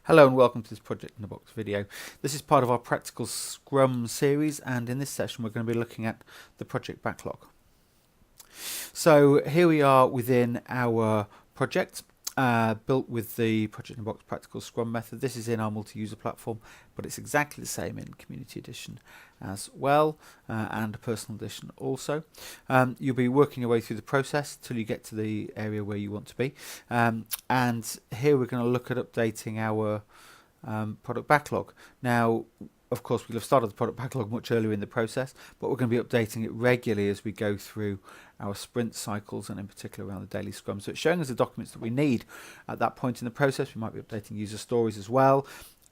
Hello and welcome to this Project in a Box video. This is part of our Practical Scrum series, and in this session we're going to be looking at the project backlog. So here we are within our project, built with the Project in a Box Practical Scrum method. This is in our multi-user platform, but it's exactly the same in Community Edition as well, and Personal Edition also. You'll be working your way through the process till you get to the area where you want to be. And here we're going to look at updating our product backlog. Now, of course, we'll have started the product backlog much earlier in the process, but we're going to be updating it regularly as we go through our sprint cycles, and in particular around the daily scrum. So it's showing us the documents that we need at that point in the process. We might be updating user stories as well,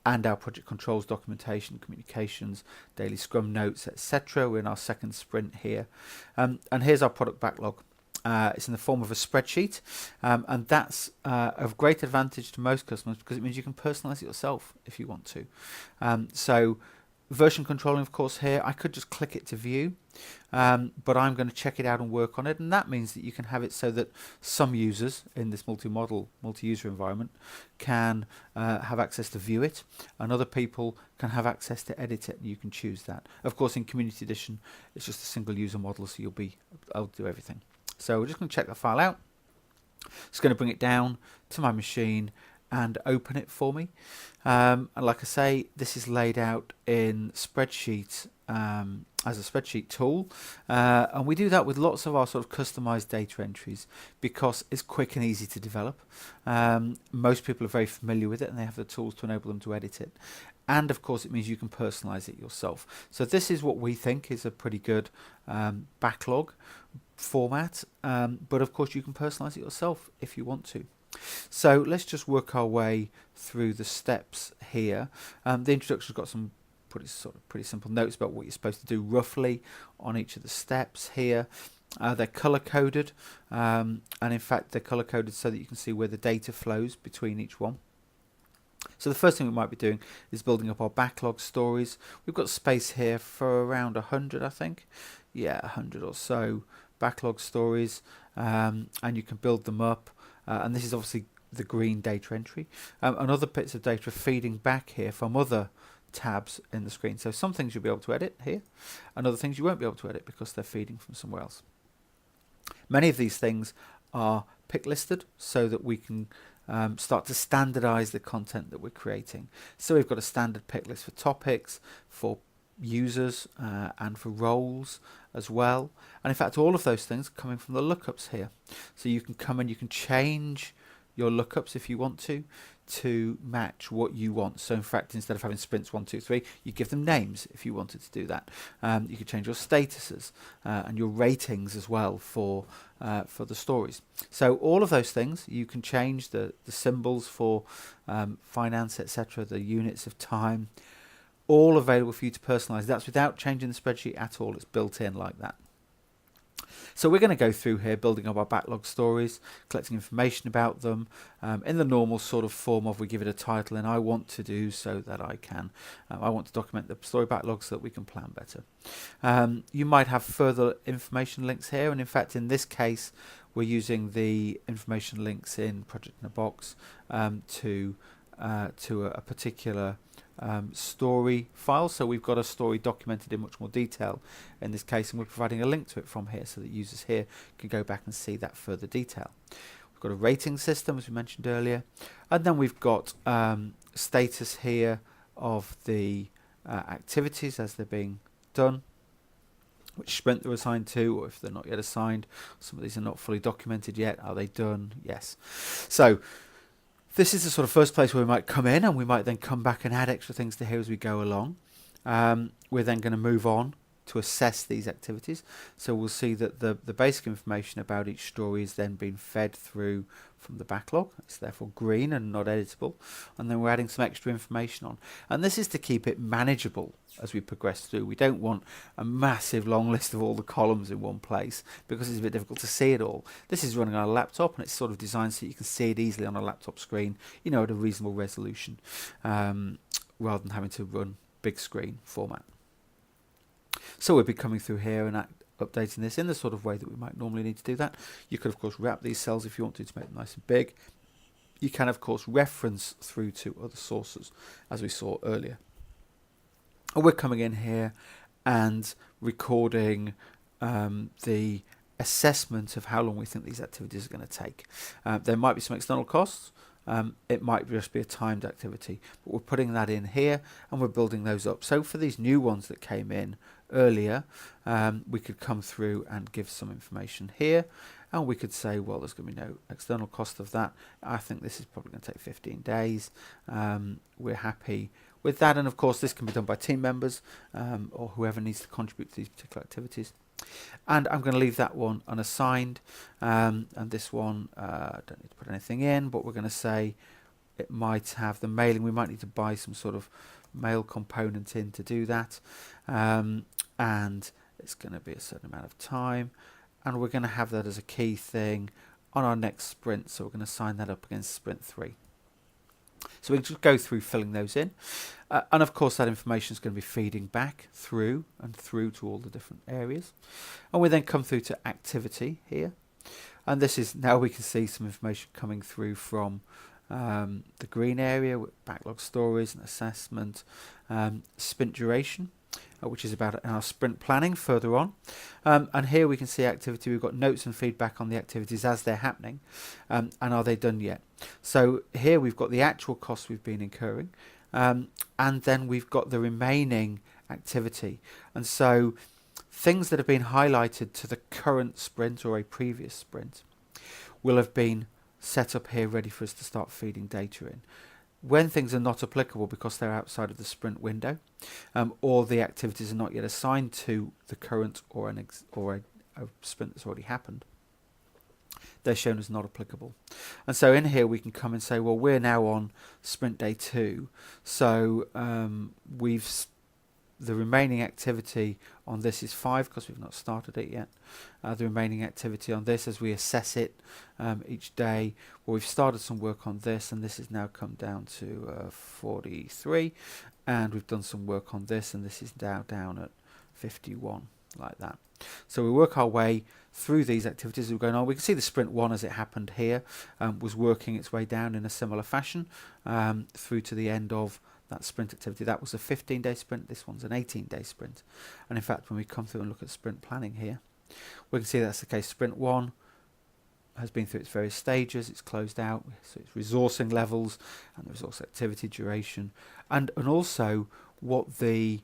and our project controls documentation, communications, daily scrum notes, etc. We're in our second sprint here. And here's our product backlog. It's in the form of a spreadsheet, and that's of great advantage to most customers because it means you can personalize it yourself if you want to. So version controlling, of course, here I could just click it to view, but I'm going to check it out and work on it, and that means that you can have it so that some users in this multi-user environment can have access to view it, and other people can have access to edit it, and you can choose that. Of course, in Community Edition it's just a single user model, so you'll be able to do everything. So we're just going to check the file out. It's going to bring it down to my machine and open it for me. And like I say, this is laid out in spreadsheet as a spreadsheet tool, and we do that with lots of our sort of customized data entries because it's quick and easy to develop. Most people are very familiar with it, and they have the tools to enable them to edit it. And of course, it means you can personalize it yourself. So this is what we think is a pretty good backlog format, but of course you can personalize it yourself if you want to. So let's just work our way through the steps here. The introduction's got some pretty simple notes about what you're supposed to do roughly on each of the steps here. They're color coded, and in fact they're color coded so that you can see where the data flows between each one. So the first thing we might be doing is building up our backlog stories. We've got space here for around 100, I think. Yeah, 100 or so backlog stories, and you can build them up. And this is obviously the green data entry. And other bits of data are feeding back here from other tabs in the screen. So some things you'll be able to edit here, and other things you won't be able to edit because they're feeding from somewhere else. Many of these things are pick listed so that we can start to standardize the content that we're creating. So we've got a standard pick list for topics, for users, and for roles as well. And in fact, all of those things are coming from the lookups here. So you can come and you can change your lookups if you want to match what you want. So in fact, instead of having sprints 1, 2, 3, you give them names if you wanted to do that. You could change your statuses and your ratings as well for the stories. So all of those things you can change, the symbols for finance, etc., the units of time, all available for you to personalize. That's without changing the spreadsheet at all. It's built in like that. So we're going to go through here building up our backlog stories, collecting information about them in the normal sort of form of we give it a title, and I want to do so that I can. I want to document the story backlog so that we can plan better. You might have further information links here, and in fact in this case we're using the information links in Project in a Box to a particular story file. So we've got a story documented in much more detail in this case, and we're providing a link to it from here so that users here can go back and see that further detail. We've got a rating system, as we mentioned earlier, and then we've got status here of the activities as they're being done, which sprint they're assigned to, or if they're not yet assigned. Some of these are not fully documented yet. Are they done? Yes. So this is the sort of first place where we might come in, and we might then come back and add extra things to here as we go along. We're then going to move on to assess these activities. So we'll see that the basic information about each story is then being fed through from the backlog. It's therefore green and not editable. And then we're adding some extra information on. And this is to keep it manageable as we progress through. We don't want a massive long list of all the columns in one place because it's a bit difficult to see it all. This is running on a laptop, and it's sort of designed so you can see it easily on a laptop screen, you know, at a reasonable resolution, rather than having to run big screen format. So we'll be coming through here and updating this in the sort of way that we might normally need to do that. You could of course wrap these cells if you want to make them nice and big. You can, of course, reference through to other sources, as we saw earlier. And we're coming in here and recording the assessment of how long we think these activities are going to take. There might be some external costs. It might just be a timed activity, but we're putting that in here and we're building those up. So for these new ones that came in earlier, we could come through and give some information here, and we could say, well, there's going to be no external cost of that. I think this is probably going to take 15 days. We're happy with that, and of course this can be done by team members or whoever needs to contribute to these particular activities. And I'm going to leave that one unassigned, and this one don't need to put anything in, but we're going to say it might have the mailing. We might need to buy some sort of mail component in to do that, and it's going to be a certain amount of time, and we're going to have that as a key thing on our next sprint, so we're going to sign that up against sprint 3. So we just go through filling those in, and of course that information is going to be feeding back through to all the different areas. And we then come through to activity here, and this is now we can see some information coming through from the green area with backlog stories and assessment, sprint duration, which is about our sprint planning further on, and here we can see activity. We've got notes and feedback on the activities as they're happening, and are they done yet. So here we've got the actual costs we've been incurring, and then we've got the remaining activity, and so things that have been highlighted to the current sprint or a previous sprint will have been set up here ready for us to start feeding data in. When things are not applicable because they're outside of the sprint window, or the activities are not yet assigned to the current or a sprint that's already happened, they're shown as not applicable. And so in here we can come and say, well, we're now on sprint day 2, so the remaining activity on this is 5 because we've not started it yet. The remaining activity on this, as we assess it each day, well, we've started some work on this, and this has now come down to 43, and we've done some work on this, and this is now down at 51, like that. So we work our way through these activities that are going on. We can see the sprint 1 as it happened here was working its way down in a similar fashion through to the end of that sprint activity. That was a 15-day sprint. This one's an 18-day sprint. And in fact, when we come through and look at sprint planning here, we can see that's the case. Sprint 1 has been through its various stages. It's closed out. So it's resourcing levels and the resource activity duration, and also what the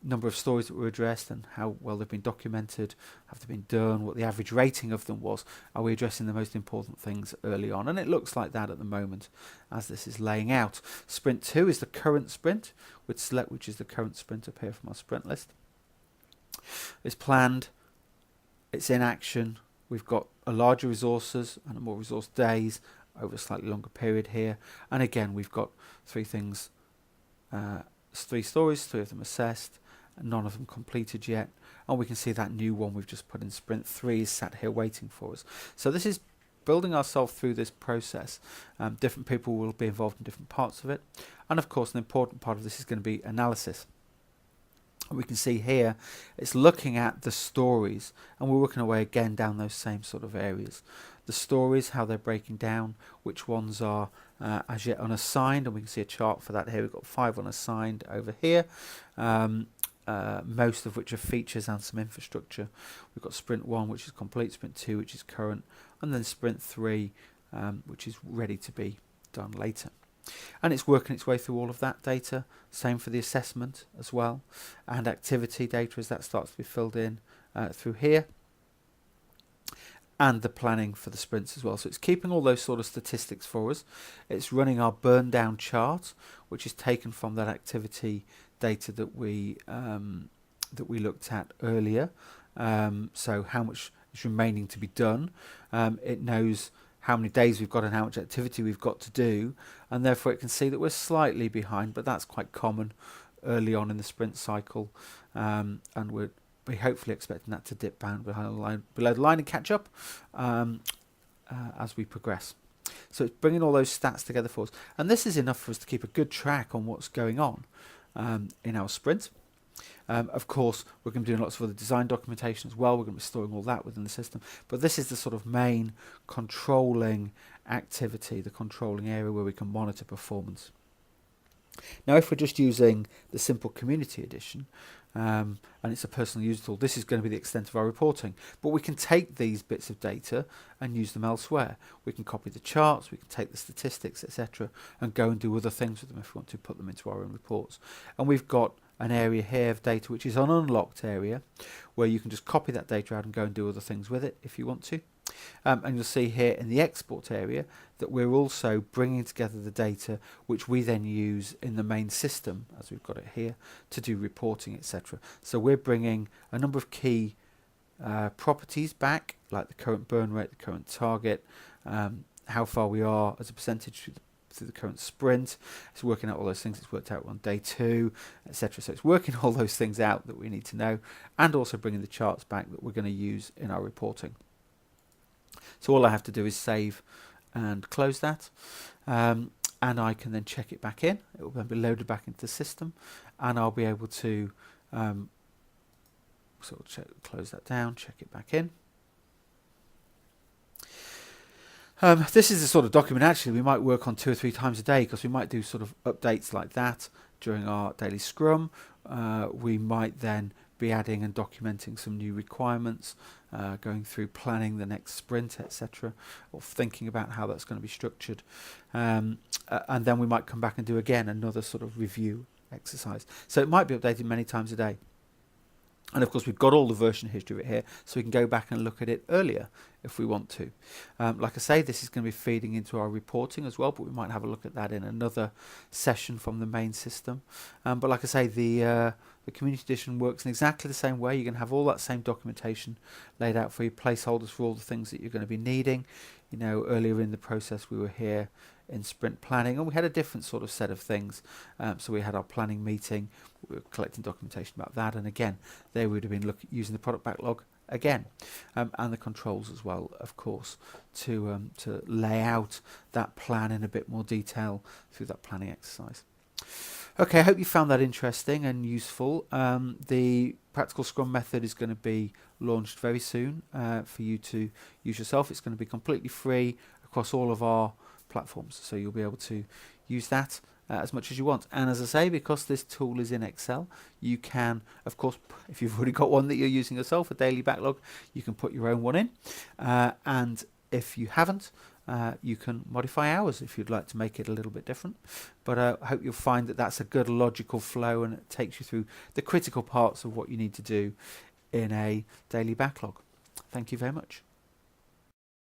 number of stories that were addressed and how well they've been documented, have they been done, what the average rating of them was. Are we addressing the most important things early on? And it looks like that at the moment as this is laying out. Sprint 2 is the current sprint, with select which is the current sprint up here from our sprint list. It's planned, it's in action, we've got a larger resources and a more resource days over a slightly longer period here, and again we've got 3 things, 3 stories, 3 of them assessed, none of them completed yet, and we can see that new one we've just put in sprint 3 is sat here waiting for us. So this is building ourselves through this process. Different people will be involved in different parts of it, and of course an important part of this is going to be analysis. And we can see here it's looking at the stories, and we're working our way again down those same sort of areas. The stories, how they're breaking down, which ones are as yet unassigned, and we can see a chart for that here. We've got 5 unassigned over here, most of which are features and some infrastructure. We've got sprint 1, which is complete, sprint 2, which is current, and then sprint 3, which is ready to be done later. And it's working its way through all of that data. Same for the assessment as well, and activity data as that starts to be filled in through here, and the planning for the sprints as well. So it's keeping all those sort of statistics for us. It's running our Burndown chart, which is taken from that activity data that we looked at earlier. So how much is remaining to be done. It knows how many days we've got and how much activity we've got to do, and therefore it can see that we're slightly behind, but that's quite common early on in the sprint cycle, and we're hopefully expecting that to dip down below the line and catch up as we progress. So it's bringing all those stats together for us, and this is enough for us to keep a good track on what's going on in our sprint. Of course, we're going to be doing lots of other design documentation as well. We're going to be storing all that within the system. But this is the sort of main controlling activity, the controlling area where we can monitor performance. Now, if we're just using the simple community edition, and it's a personal user tool, this is going to be the extent of our reporting. But we can take these bits of data and use them elsewhere. We can copy the charts, we can take the statistics, etc., and go and do other things with them if we want to put them into our own reports. And we've got an area here of data which is an unlocked area where you can just copy that data out and go and do other things with it if you want to. And you'll see here in the export area that we're also bringing together the data which we then use in the main system, as we've got it here, to do reporting, etc. So we're bringing a number of key properties back, like the current burn rate, the current target, how far we are as a percentage through the current sprint. It's working out all those things. It's worked out on day 2, etc. So it's working all those things out that we need to know, and also bringing the charts back that we're going to use in our reporting. So all I have to do is save and close that, and I can then check it back in. It will then be loaded back into the system, and I'll be able to sort of close that down, check it back in. This is the sort of document actually we might work on 2 or 3 times a day, because we might do sort of updates like that during our daily scrum. We might then be adding and documenting some new requirements, going through planning the next sprint, etc., or thinking about how that's going to be structured, and then we might come back and do again another sort of review exercise. So it might be updated many times a day. And of course we've got all the version history of it here, so we can go back and look at it earlier if we want to. Like I say, this is going to be feeding into our reporting as well, but we might have a look at that in another session from the main system. But like I say, the community edition works in exactly the same way. You're going to have all that same documentation laid out for you, placeholders for all the things that you're going to be needing. You know, earlier in the process we were here in sprint planning, and we had a different sort of set of things. So we had our planning meeting, we were collecting documentation about that, and again there we would have been using the product backlog again, and the controls as well, of course, to lay out that plan in a bit more detail through that planning exercise. Okay, I hope you found that interesting and useful. The Practical Scrum method is going to be launched very soon for you to use yourself. It's going to be completely free across all of our platforms, so you'll be able to use that as much as you want. And as I say, because this tool is in Excel, you can, of course, if you've already got one that you're using yourself, a daily backlog, you can put your own one in, and if you haven't, you can modify hours if you'd like to make it a little bit different. But I hope you'll find that that's a good logical flow, and it takes you through the critical parts of what you need to do in a daily backlog. Thank you very much.